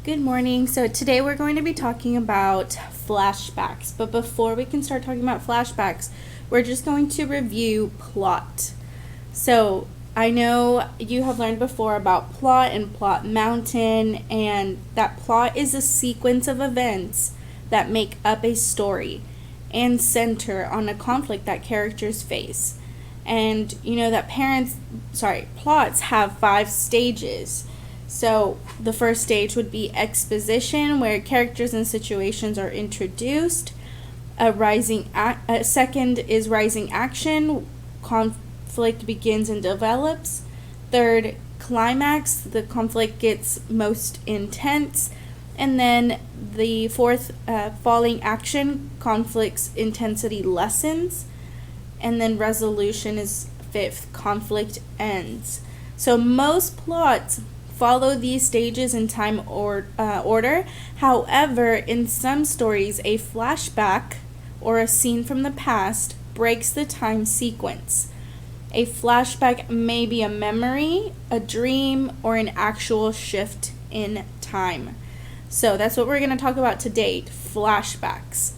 Good morning. So today we're going to be talking about flashbacks. But before we can start talking about flashbacks, we're just going to review plot. So I know you have learned before about plot and plot mountain, and that plot is a sequence of events that make up a story and center on a conflict that characters face. And you know that plots have 5 stages. So the first stage would be exposition, where characters and situations are introduced. Second is rising action. Conflict begins and develops. Third, climax. The conflict gets most intense. And then the fourth, falling action. Conflict's intensity lessens. And then resolution is fifth. Conflict ends. So most plots follow these stages in time order. However, in some stories, a flashback or a scene from the past breaks the time sequence. A flashback may be a memory, a dream, or an actual shift in time. So that's what we're going to talk about today, flashbacks.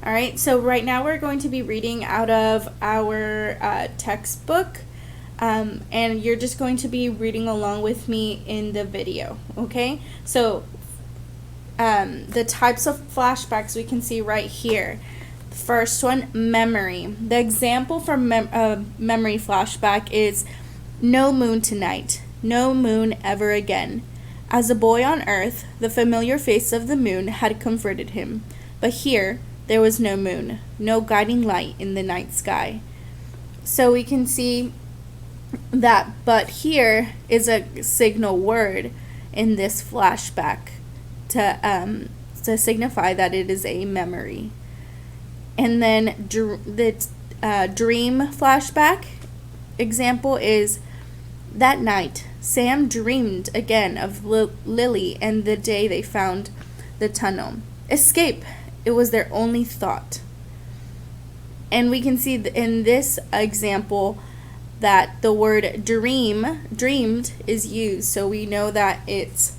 All right, so right now we're going to be reading out of our textbook. And you're just going to be reading along with me in the video, okay? So the types of flashbacks we can see right here. The first one, memory. The example for memory flashback is no moon tonight, no moon ever again. As a boy on earth, the familiar face of the moon had comforted him, but here there was no moon, no guiding light in the night sky. So we can see that but here is a signal word in this flashback to signify that it is a memory. And then the dream flashback example is that night Sam dreamed again of Lily and the day they found the tunnel. Escape, it was their only thought. And we can see in this example that the word dreamed is used, so we know that it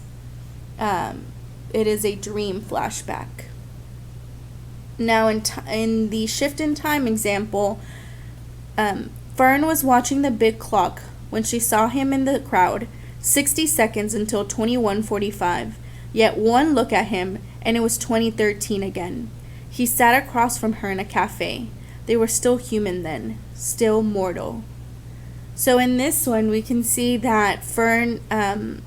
is a dream flashback. Now in the shift in time example, Fern was watching the big clock when she saw him in the crowd, 60 seconds until 21:45. Yet one look at him and it was 2013 again. He sat across from her in a cafe. They were still human then, still mortal. So in this one, we can see that the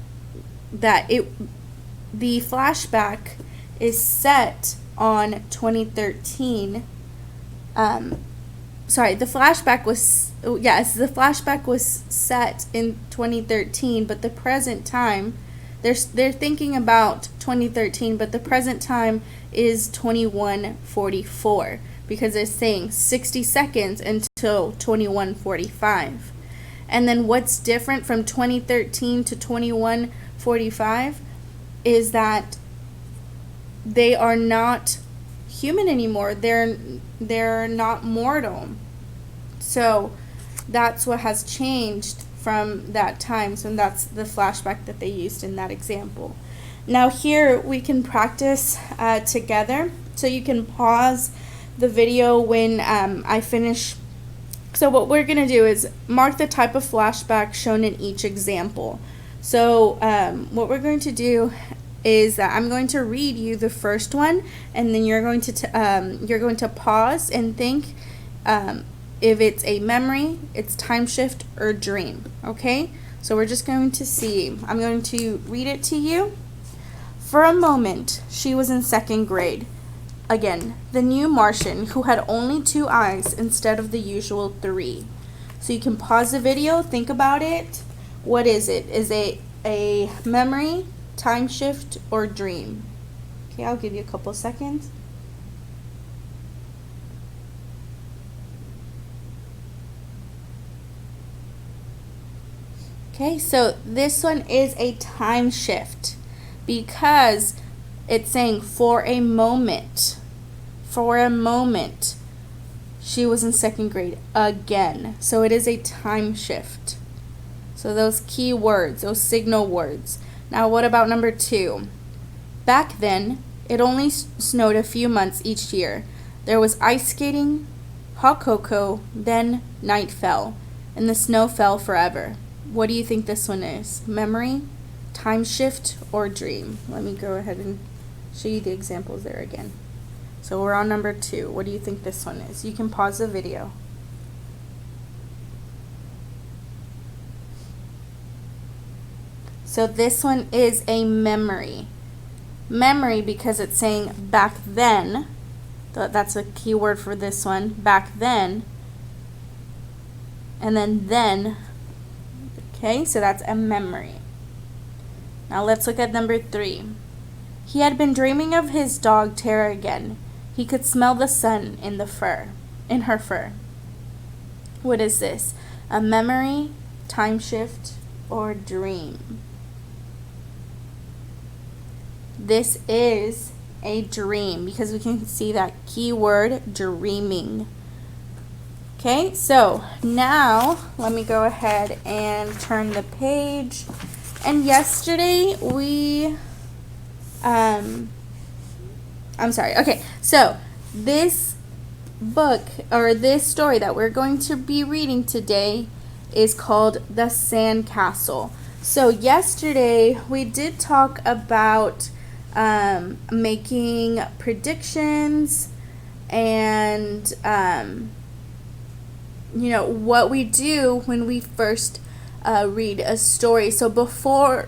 flashback is set on 2013. The flashback was set in 2013, but the present time, they're thinking about 2013, but the present time is 21:44 because it's saying 60 seconds until 21:45. And then what's different from 2013 to 21:45 is that they are not human anymore. They're not mortal. So that's what has changed from that time. So that's the flashback that they used in that example. Now here we can practice together. So you can pause the video when I finish. So what we're going to do is mark the type of flashback shown in each example. So what we're going to do is that I'm going to read you the first one, and then you're going to pause and think if it's a memory, it's time shift, or dream. Okay? So we're just going to see. I'm going to read it to you. For a moment, she was in 2nd grade. Again, the new Martian who had only 2 eyes instead of the usual 3. So you can pause the video, think about it. What is it? Is it a memory, time shift, or dream? Okay, I'll give you a couple seconds. Okay, so this one is a time shift because it's saying for a moment. For a moment, she was in 2nd grade again. So it is a time shift. So those key words, those signal words. Now what about number 2? Back then, it only snowed a few months each year. There was ice skating, hot cocoa, then night fell, and the snow fell forever. What do you think this one is? Memory, time shift, or dream? Let me go ahead and show you the examples there again. So we're on number 2. What do you think this one is? You can pause the video. So this one is a memory. Memory because it's saying back then. That's a key word for this one. Back then. And then. Okay, so that's a memory. Now let's look at number 3. He had been dreaming of his dog Tara again. He could smell the sun in her fur. What is this? A memory, time shift, or dream? This is a dream because we can see that keyword dreaming. Okay, so now let me go ahead and turn the page. And yesterday so this book or this story that we're going to be reading today is called The Sandcastle. So yesterday we did talk about making predictions and what we do when we first read a story. So before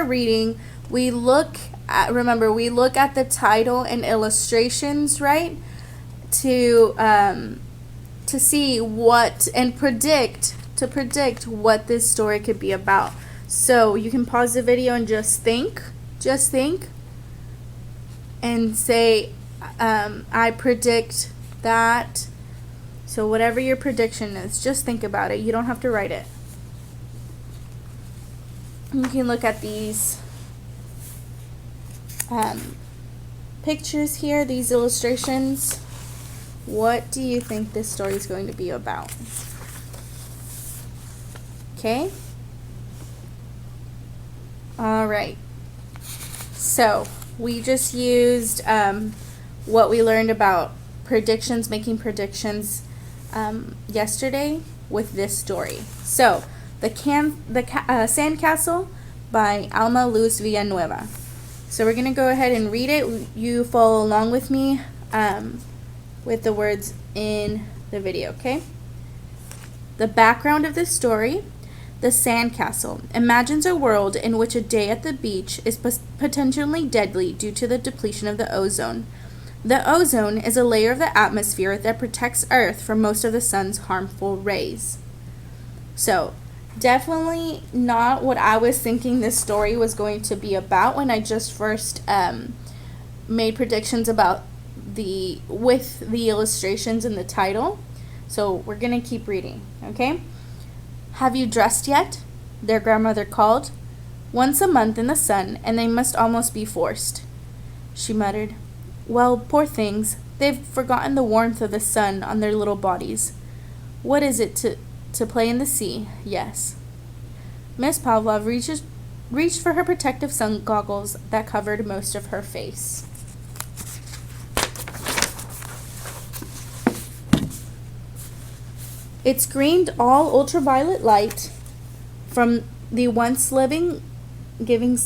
reading, we look at the title and illustrations, right? To see what and predict what this story could be about. So you can pause the video and just think and say, I predict that. So whatever your prediction is, just think about it. You don't have to write it. You can look at these pictures here, these illustrations. What do you think this story is going to be about? Okay? All right. So we just used what we learned about predictions, making predictions yesterday with this story. So the Sandcastle by Alma Luz Villanueva. So we're going to go ahead and read it. You follow along with me with the words in the video, okay? The background of this story: the Sandcastle imagines a world in which a day at the beach is potentially deadly due to the depletion of the ozone. The ozone is a layer of the atmosphere that protects Earth from most of the sun's harmful rays. So, definitely not what I was thinking this story was going to be about when I just first made predictions about with the illustrations in the title. So we're going to keep reading, okay? Have you dressed yet? Their grandmother called. Once a month in the sun, and they must almost be forced. She muttered. Well, poor things, they've forgotten the warmth of the sun on their little bodies. What is it to play in the sea? Yes. Miss Pavlov reached for her protective sun goggles that covered most of her face. It screened all ultraviolet light from the once life-giving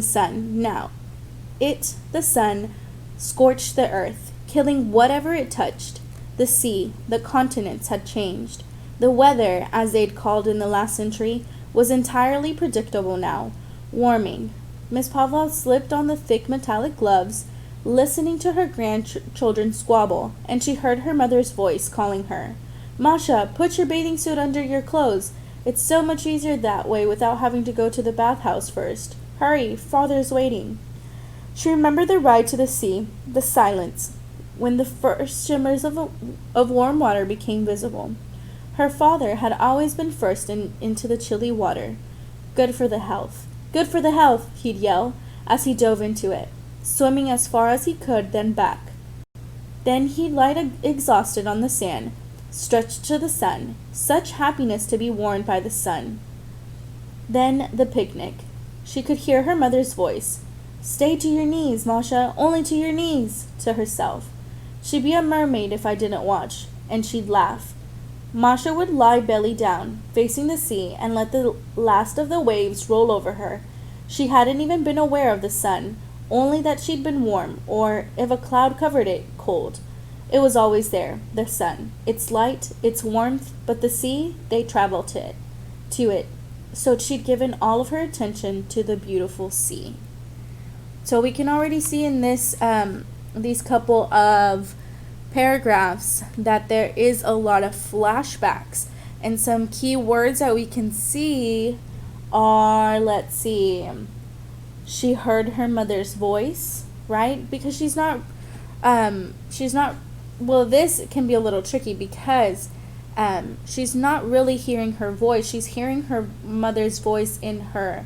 sun. Now, the sun, scorched the earth, killing whatever it touched. The sea, the continents had changed. The weather, as they'd called in the last century, was entirely predictable now. Warming. Miss Pavlov slipped on the thick metallic gloves, listening to her grandchildren squabble, and she heard her mother's voice calling her. Masha, put your bathing suit under your clothes. It's so much easier that way without having to go to the bathhouse first. Hurry, father's waiting. She remembered the ride to the sea, the silence, when the first shimmers of warm water became visible. Her father had always been first into the chilly water. Good for the health. Good for the health, he'd yell as he dove into it, swimming as far as he could, then back. Then he'd lie exhausted on the sand, stretched to the sun. Such happiness to be warmed by the sun. Then the picnic. She could hear her mother's voice. "Stay to your knees, Masha, only to your knees," to herself. "She'd be a mermaid if I didn't watch," and she'd laugh. Masha would lie belly down, facing the sea, and let the last of the waves roll over her. She hadn't even been aware of the sun, only that she'd been warm, or, if a cloud covered it, cold. It was always there, the sun, its light, its warmth, but the sea, they traveled to it. So she'd given all of her attention to the beautiful sea. So we can already see in these couple of paragraphs that there is a lot of flashbacks, and some key words that we can see are, let's see, she heard her mother's voice, right? Because well, this can be a little tricky because she's not really hearing her voice. She's hearing her mother's voice in her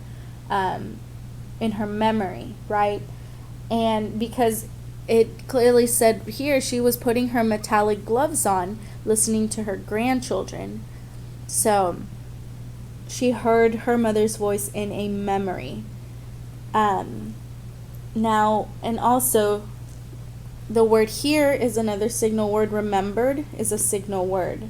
memory, right? And because it clearly said here she was putting her metallic gloves on, listening to her grandchildren. So she heard her mother's voice in a memory. Now, and also the word here is another signal word. Remembered is a signal word.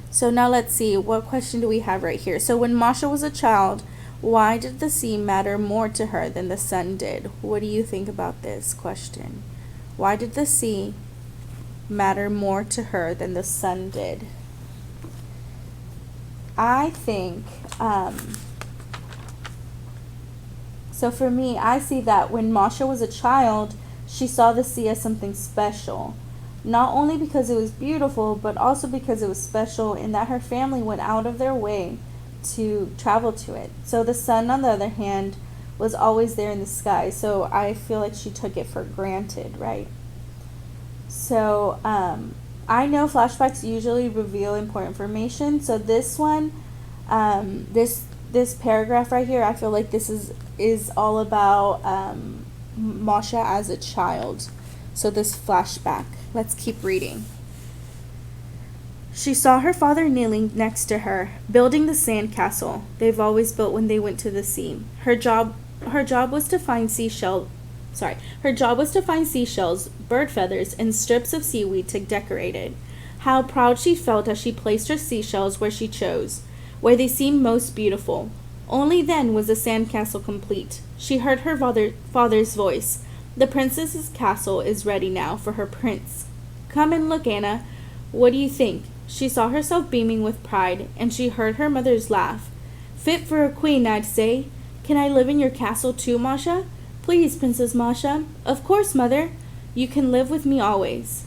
So now let's see, what question do we have right here? So when Masha was a child, why did the sea matter more to her than the sun did? What do you think about this question? Why did the sea matter more to her than the sun did? I think, so for me, I see that when Masha was a child, she saw the sea as something special. Not only because it was beautiful, but also because it was special in that her family went out of their way to travel to it. So the sun, on the other hand, was always there in the sky. So I feel like she took it for granted, right? So I know flashbacks usually reveal important information. So this one, this paragraph right here, I feel like this is all about Masha as a child. So this flashback. Let's keep reading. She saw her father kneeling next to her, building the sand castle they've always built when they went to the sea. Her job was to find seashells, bird feathers, and strips of seaweed to decorate it. How proud she felt as she placed her seashells where she chose, where they seemed most beautiful. Only then was the sand castle complete. She heard her father's voice. "The princess's castle is ready now for her prince. Come and look, Anna. What do you think?" She saw herself beaming with pride, and she heard her mother's laugh. "Fit for a queen, I'd say. Can I live in your castle too, Masha?" "Please, Princess Masha." "Of course, mother. You can live with me always."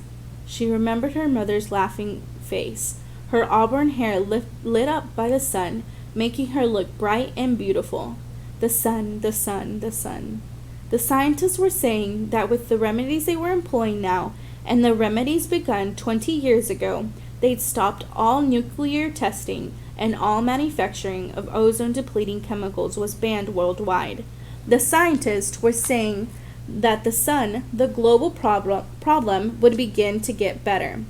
She remembered her mother's laughing face, her auburn hair lit up by the sun, making her look bright and beautiful. The sun, the sun, the sun. The scientists were saying that with the remedies they were employing now, and the remedies begun 20 years ago, they'd stopped all nuclear testing, and all manufacturing of ozone-depleting chemicals was banned worldwide. The scientists were saying that the sun, the global problem, would begin to get better.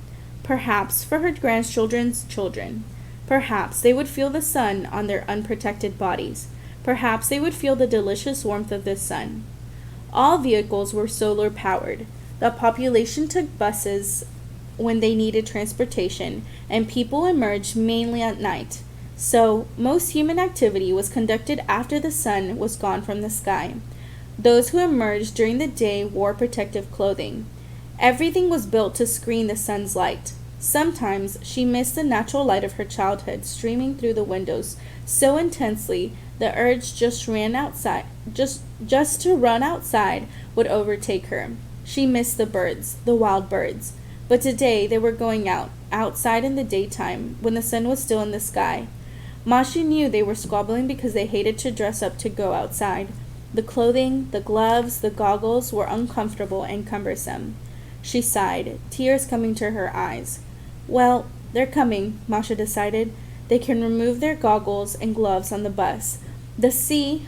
Perhaps for her grandchildren's children. Perhaps they would feel the sun on their unprotected bodies. Perhaps they would feel the delicious warmth of the sun. All vehicles were solar powered. The population took buses when they needed transportation, and people emerged mainly at night. So, most human activity was conducted after the sun was gone from the sky. Those who emerged during the day wore protective clothing. Everything was built to screen the sun's light. Sometimes she missed the natural light of her childhood streaming through the windows so intensely the urge just to run outside would overtake her. She missed the birds, the wild birds. But today they were going outside in the daytime, when the sun was still in the sky. Masha knew they were squabbling because they hated to dress up to go outside. The clothing, the gloves, the goggles were uncomfortable and cumbersome. She sighed, tears coming to her eyes. Well, they're coming, Masha decided. They can remove their goggles and gloves on the bus. The sea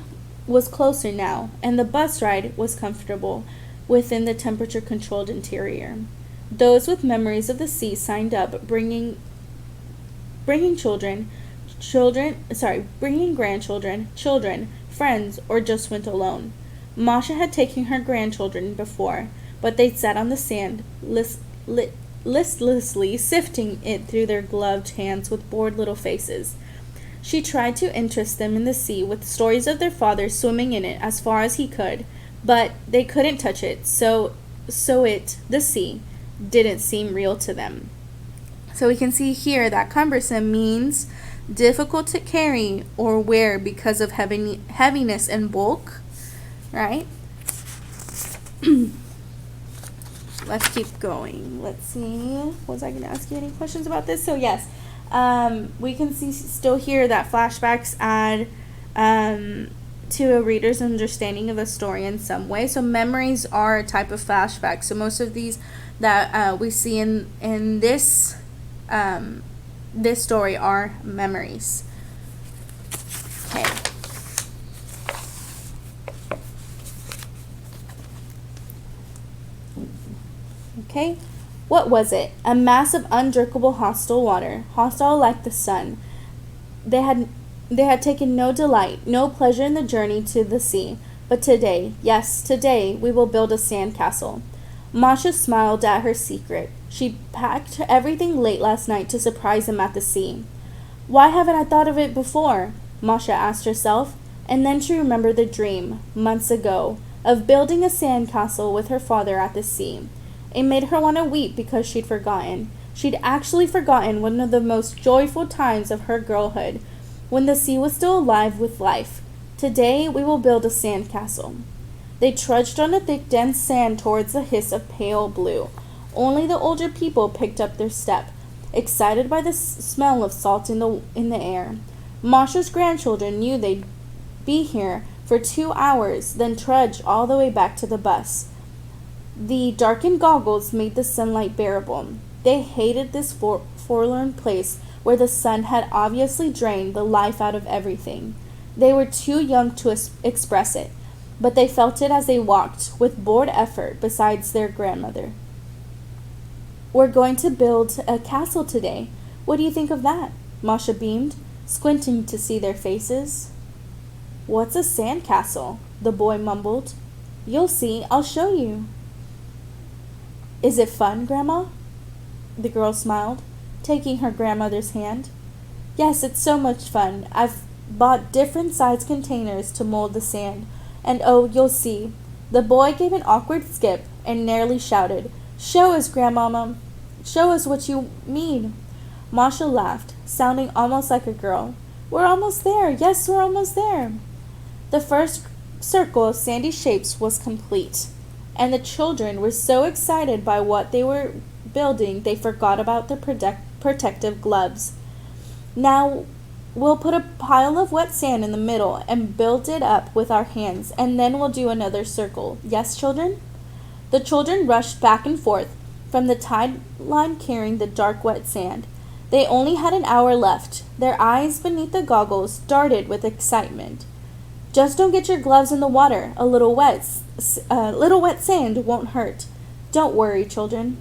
was closer now, and the bus ride was comfortable within the temperature-controlled interior. Those with memories of the sea signed up, bringing children. bringing grandchildren, children, friends, or just went alone. Masha had taken her grandchildren before, but they sat on the sand, listlessly sifting it through their gloved hands with bored little faces. She tried to interest them in the sea with stories of their father swimming in it as far as he could, but they couldn't touch it, so the sea, didn't seem real to them. So we can see here that cumbersome means difficult to carry or wear because of heaviness and bulk, right? Let's keep going. Let's see. Was I going to ask you any questions about this? So yes, we can still hear that flashbacks add to a reader's understanding of a story in some way. So memories are a type of flashback. So most of these that we see in this this story are memories. Okay. Okay. What was it? A mass of undrinkable hostile water, hostile like the sun. They had taken no delight, no pleasure in the journey to the sea. But today, yes, today, we will build a sand castle. Masha smiled at her secret. She packed everything late last night to surprise him at the sea. Why haven't I thought of it before? Masha asked herself, and then she remembered the dream, months ago, of building a sand castle with her father at the sea. It made her want to weep because she'd forgotten. She'd actually forgotten one of the most joyful times of her girlhood, when the sea was still alive with life. Today we will build a sand castle. They trudged on the thick, dense sand towards the hiss of pale blue. Only the older people picked up their step, excited by the smell of salt in the air. Masha's grandchildren knew they'd be here for 2 hours, then trudge all the way back to the bus. The darkened goggles made the sunlight bearable. They hated this forlorn place where the sun had obviously drained the life out of everything. They were too young to express it, but they felt it as they walked, with bored effort, beside their grandmother. We're going to build a castle today. What do you think of that? Masha beamed, squinting to see their faces. What's a sand castle? The boy mumbled. You'll see, I'll show you. Is it fun, Grandma? The girl smiled, taking her grandmother's hand. Yes, it's so much fun. I've bought different size containers to mold the sand. And oh, you'll see. The boy gave an awkward skip and nearly shouted, Show us, Grandmama. Show us what you mean. Masha laughed, sounding almost like a girl. We're almost there. Yes, we're almost there. The first circle of sandy shapes was complete, and the children were so excited by what they were building they forgot about their protective gloves. Now we'll put a pile of wet sand in the middle and build it up with our hands, and then we'll do another circle. Yes, children? The children rushed back and forth from the tide line carrying the dark wet sand. They only had an hour left. Their eyes beneath the goggles darted with excitement. Just don't get your gloves in the water. A little wet sand won't hurt. Don't worry, children.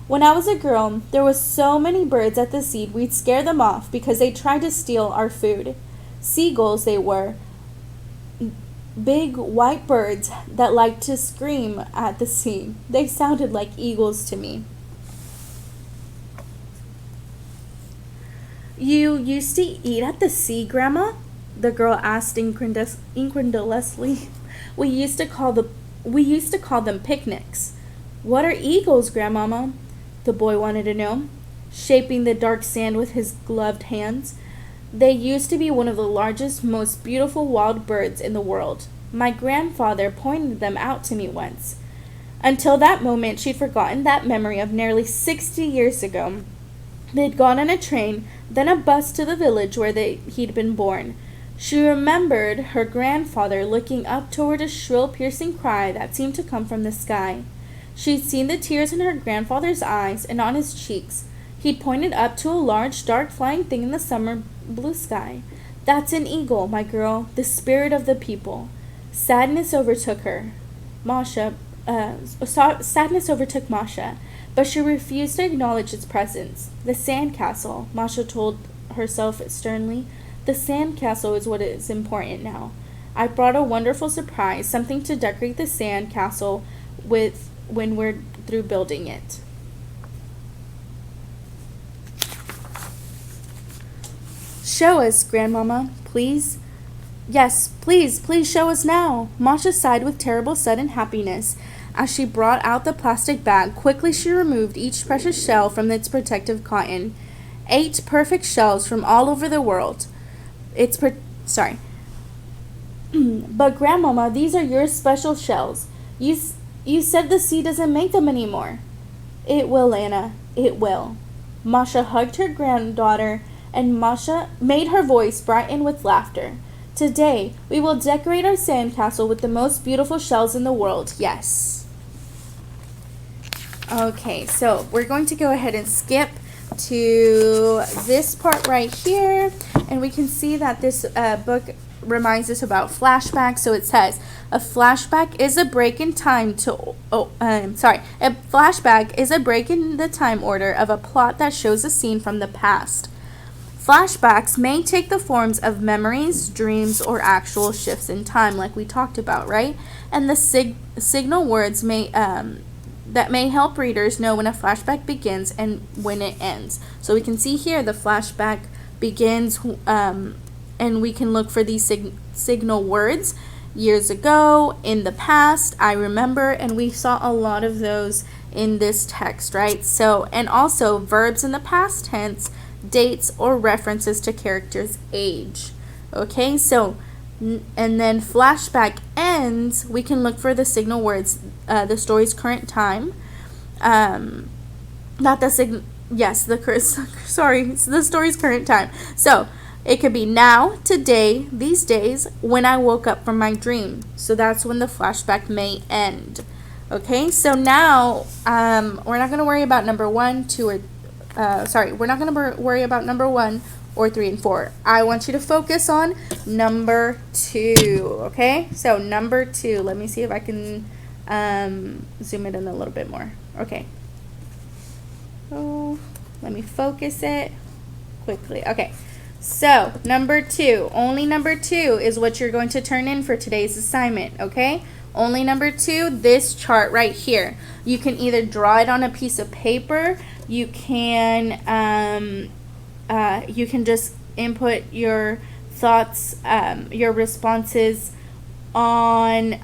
When I was a girl, there were so many birds at the sea we'd scare them off because they tried to steal our food. Seagulls they were, big white birds that liked to scream at the sea. They sounded like eagles to me. You used to eat at the sea, Grandma? The girl asked incredulously. We used to call them picnics. What are eagles, Grandmama? The boy wanted to know, shaping the dark sand with his gloved hands. They used to be one of the largest, most beautiful wild birds in the world. My grandfather pointed them out to me once. Until that moment, she'd forgotten that memory of nearly 60 years ago. They'd gone on a train, then a bus to the village where he'd been born. She remembered her grandfather looking up toward a shrill, piercing cry that seemed to come from the sky. She'd seen the tears in her grandfather's eyes and on his cheeks. He'd pointed up to a large, dark, flying thing in the summer blue sky. That's an eagle, my girl, the spirit of the people. Sadness overtook Masha, but she refused to acknowledge its presence. The sand castle, Masha told herself sternly. The sandcastle is what is important now. I brought a wonderful surprise, something to decorate the sandcastle with when we're through building it. Show us, Grandmama, please. Yes, please show us now. Masha sighed with terrible sudden happiness. As she brought out the plastic bag, quickly she removed each precious shell from its protective cotton. 8 perfect shells from all over the world. But Grandmama, these are your special shells. You said the sea doesn't make them anymore. It will, Anna. It will. Masha hugged her granddaughter, and Masha made her voice brighten with laughter. Today, we will decorate our sandcastle with the most beautiful shells in the world. Yes. Okay, so we're going to go ahead and skip to this part right here, and we can see that this book reminds us about flashbacks. So it says, a flashback is a break in time a flashback is a break in the time order of a plot that shows a scene from the past. Flashbacks may take the forms of memories, dreams, or actual shifts in time, like we talked about, right? And the signal words that may help readers know when a flashback begins and when it ends. So we can see here the flashback begins, and we can look for these signal words. Years ago, in the past, I remember, and we saw a lot of those in this text, right? So, and also verbs in the past tense, dates or references to characters' age. Okay, so, and then flashback ends, we can look for the signal words, the story's current time, the story's current time. So, it could be now, today, these days, when I woke up from my dream. So that's when the flashback may end. Okay, so now we're not going to worry about number 1, 2, or we're not going to worry about number 1 or 3 and 4. I want you to focus on number 2. Okay, so number 2. Let me see if I can zoom it in a little bit more. Okay. Oh, let me focus it quickly. Okay. So, number 2, only number 2 is what you're going to turn in for today's assignment, okay? Only number 2, this chart right here. You can either draw it on a piece of paper, you can just input your thoughts, your responses on,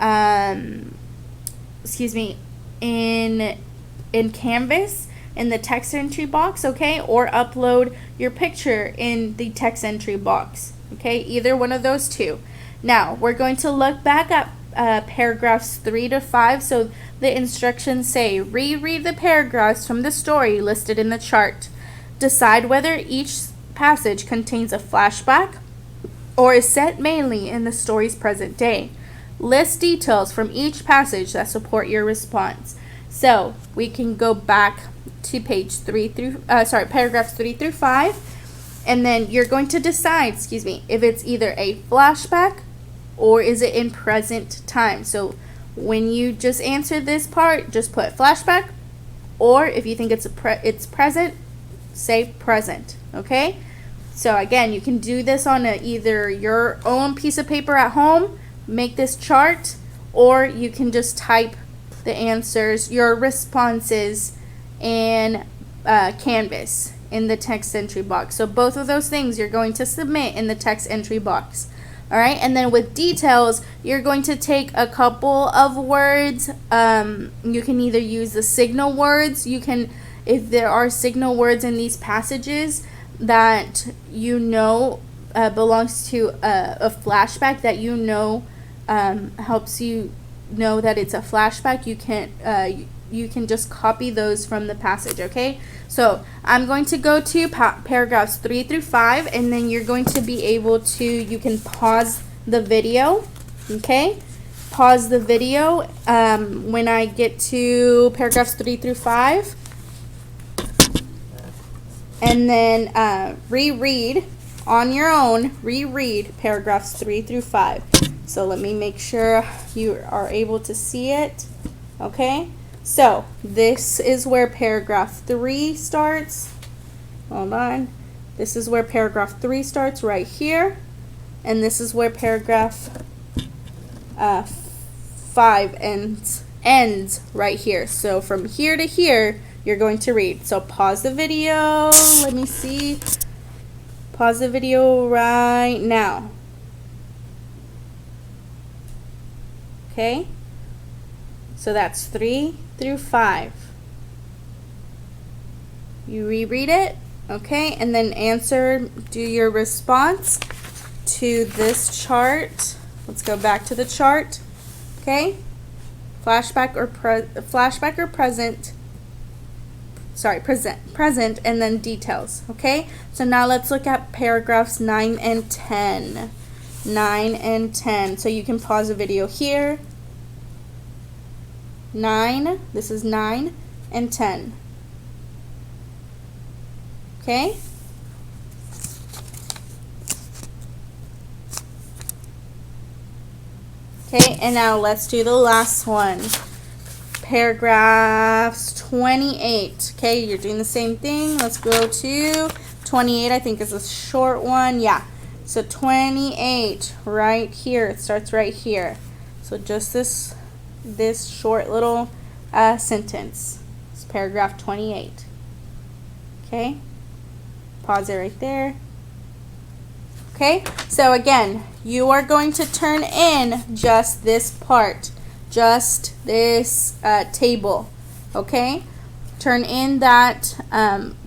in Canvas, in the text entry box, okay, or upload your picture in the text entry box, okay, either one of those two. Now, we're going to look back at paragraphs 3 to 5, so the instructions say, reread the paragraphs from the story listed in the chart. Decide whether each passage contains a flashback or is set mainly in the story's present day. List details from each passage that support your response. So, we can go back to paragraphs 3 through 5, and then you're going to decide, if it's either a flashback or is it in present time. So when you just answer this part, just put flashback, or if you think it's present, say present, okay? So again, you can do this on either your own piece of paper at home, make this chart, or you can just type the answers, your responses, in Canvas in the text entry box. So both of those things you're going to submit in the text entry box. All right, and then with details, you're going to take a couple of words. You can either use the signal words. You can, if there are signal words in these passages that you know belongs to a flashback that you know helps you know that it's a flashback, you can just copy those from the passage, okay? So I'm going to go to paragraphs 3 through 5, and then you're going to be able to, you can pause the video, okay? Pause the video when I get to paragraphs 3 through 5, and then reread on your own, reread paragraphs 3 through 5. So let me make sure you are able to see it, okay? So, this is where paragraph 3 starts. Hold on. This is where paragraph 3 starts, right here. And this is where paragraph 5 ends right here. So from here to here, you're going to read. So pause the video. Let me see. Pause the video right now. Okay? So that's 3 through 5. You reread it, okay? And then do your response to this chart. Let's go back to the chart, okay? Flashback or present. Sorry, present, and then details, okay? So now let's look at paragraphs 9 and 10. 9 and 10. So you can pause the video here. 9, this is 9 and 10. Okay? Okay, and now let's do the last one. Paragraphs 28. Okay, you're doing the same thing. Let's go to 28. I think is a short one. Yeah. So 28 right here. It starts right here. So just this short little sentence. It's paragraph 28. Okay? Pause it right there. Okay? So again, you are going to turn in just this part. Just this table. Okay? Turn in that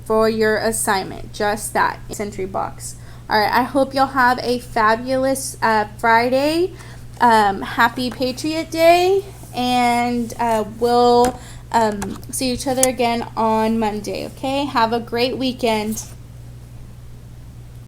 for your assignment. Just that entry box. Alright, I hope you'll have a fabulous Friday. Happy Patriot Day. And we'll see each other again on Monday. Okay? Have a great weekend.